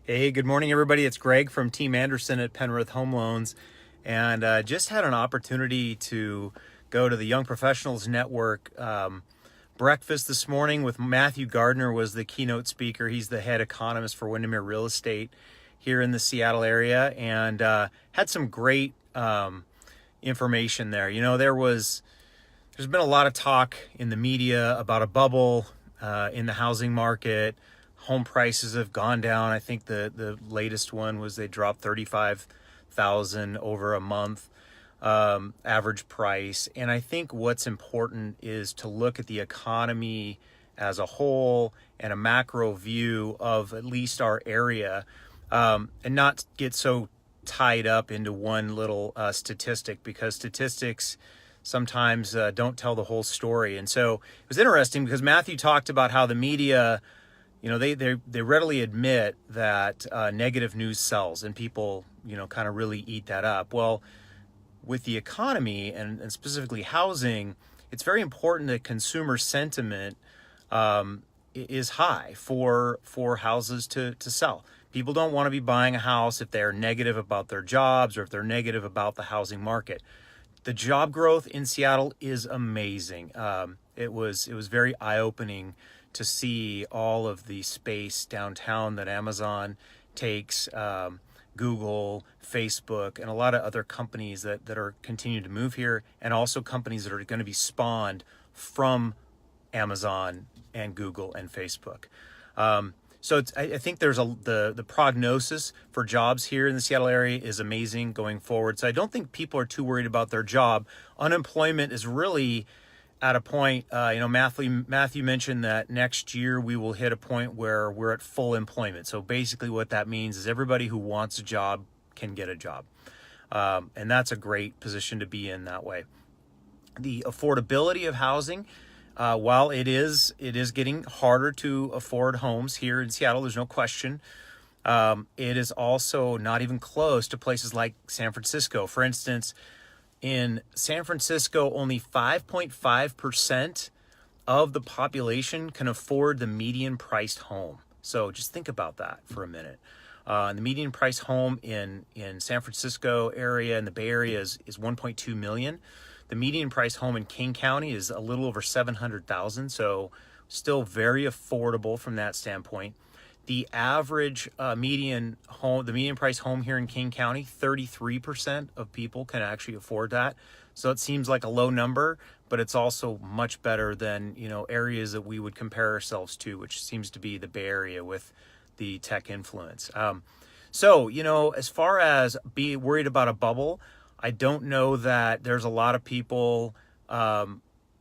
Hey, good morning, everybody. It's Greg from Team Anderson at Penrith Home Loans, and just had an opportunity to go to the Young Professionals Network breakfast this morning with Matthew Gardner was the keynote speaker. He's the head economist for Windermere Real Estate here in the Seattle area, and had some great information there. There's been a lot of talk in the media about a bubble in the housing market. Home prices have gone down. I think the latest one was they dropped 35,000 over a month average price. And I think what's important is to look at the economy as a whole and a macro view of at least our area, and not get so tied up into one little statistic, because statistics sometimes don't tell the whole story. And so it was interesting because Matthew talked about how the media, they readily admit that negative news sells, and people, kind of really eat that up. Well, with the economy and specifically housing, it's very important that consumer sentiment is high for houses to sell. People don't want to be buying a house if they're negative about their jobs or if they're negative about the housing market. The job growth in Seattle is amazing. It was very eye-opening to see all of the space downtown that Amazon takes, Google, Facebook, and a lot of other companies that are continuing to move here, and also companies that are going to be spawned from Amazon and Google and Facebook. So I think there's the prognosis for jobs here in the Seattle area is amazing going forward. So I don't think people are too worried about their job. Unemployment is really at a point, Matthew mentioned that next year we will hit a point where we're at full employment. So basically what that means is everybody who wants a job can get a job. And that's a great position to be in that way. The affordability of housing, while it is getting harder to afford homes here in Seattle, there's no question. It is also not even close to places like San Francisco. For instance, in San Francisco, only 5.5% of the population can afford the median priced home. So just think about that for a minute. The median price home in San Francisco area and the Bay Area is 1.2 million. The median price home in King County is a little over 700,000. So still very affordable from that standpoint. The average median price home here in King County, 33% of people can actually afford that. So it seems like a low number, but it's also much better than, areas that we would compare ourselves to, which seems to be the Bay Area with the tech influence. So, as far as being worried about a bubble, I don't know that there's a lot of people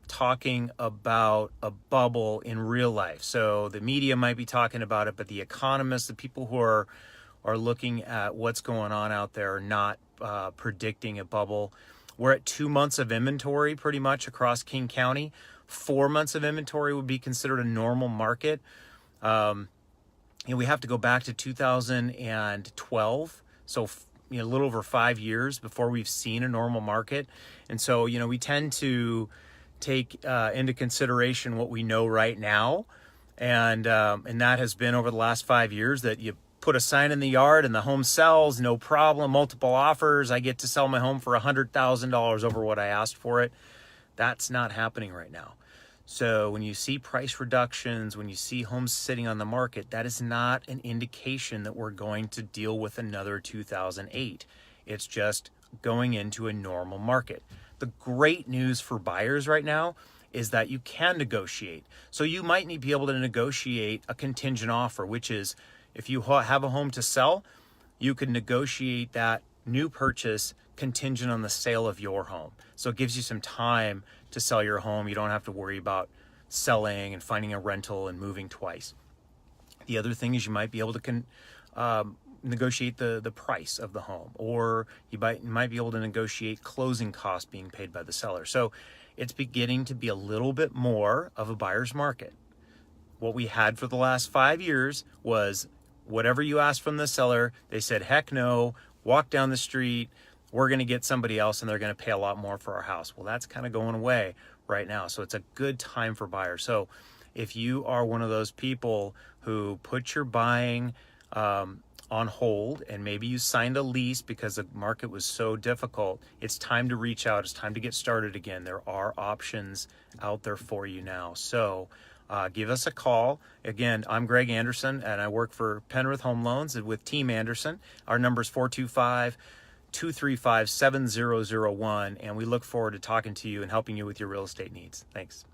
talking about a bubble in real life. So the media might be talking about it, but the economists, the people who are looking at what's going on out there, are not predicting a bubble. We're at 2 months of inventory pretty much across King County. 4 months of inventory would be considered a normal market. We have to go back to 2012. So a little over 5 years before we've seen a normal market. And so, we tend to take into consideration what we know right now, and that has been over the last 5 years that you put a sign in the yard and the home sells, no problem, multiple offers, I get to sell my home for $100,000 over what I asked for it. That's not happening right now. So when you see price reductions, when you see homes sitting on the market, that is not an indication that we're going to deal with another 2008. It's just going into a normal market. The great news for buyers right now is that you can negotiate. So you might be able to negotiate a contingent offer, which is if you have a home to sell, you can negotiate that new purchase contingent on the sale of your home. So it gives you some time to sell your home. You don't have to worry about selling and finding a rental and moving twice. The other thing is you might be able to negotiate the price of the home, or you might be able to negotiate closing costs being paid by the seller. So it's beginning to be a little bit more of a buyer's market. What we had for the last 5 years was whatever you asked from the seller, they said, heck no, walk down the street, we're going to get somebody else and they're going to pay a lot more for our house. Well, that's kind of going away right now. So it's a good time for buyers. So if you are one of those people who put your buying on hold, and maybe you signed a lease because the market was so difficult, it's time to reach out. It's time to get started again. There are options out there for you now. So give us a call. Again, I'm Greg Anderson, and I work for Penrith Home Loans with Team Anderson. Our number is 425-235-7001, and we look forward to talking to you and helping you with your real estate needs. Thanks.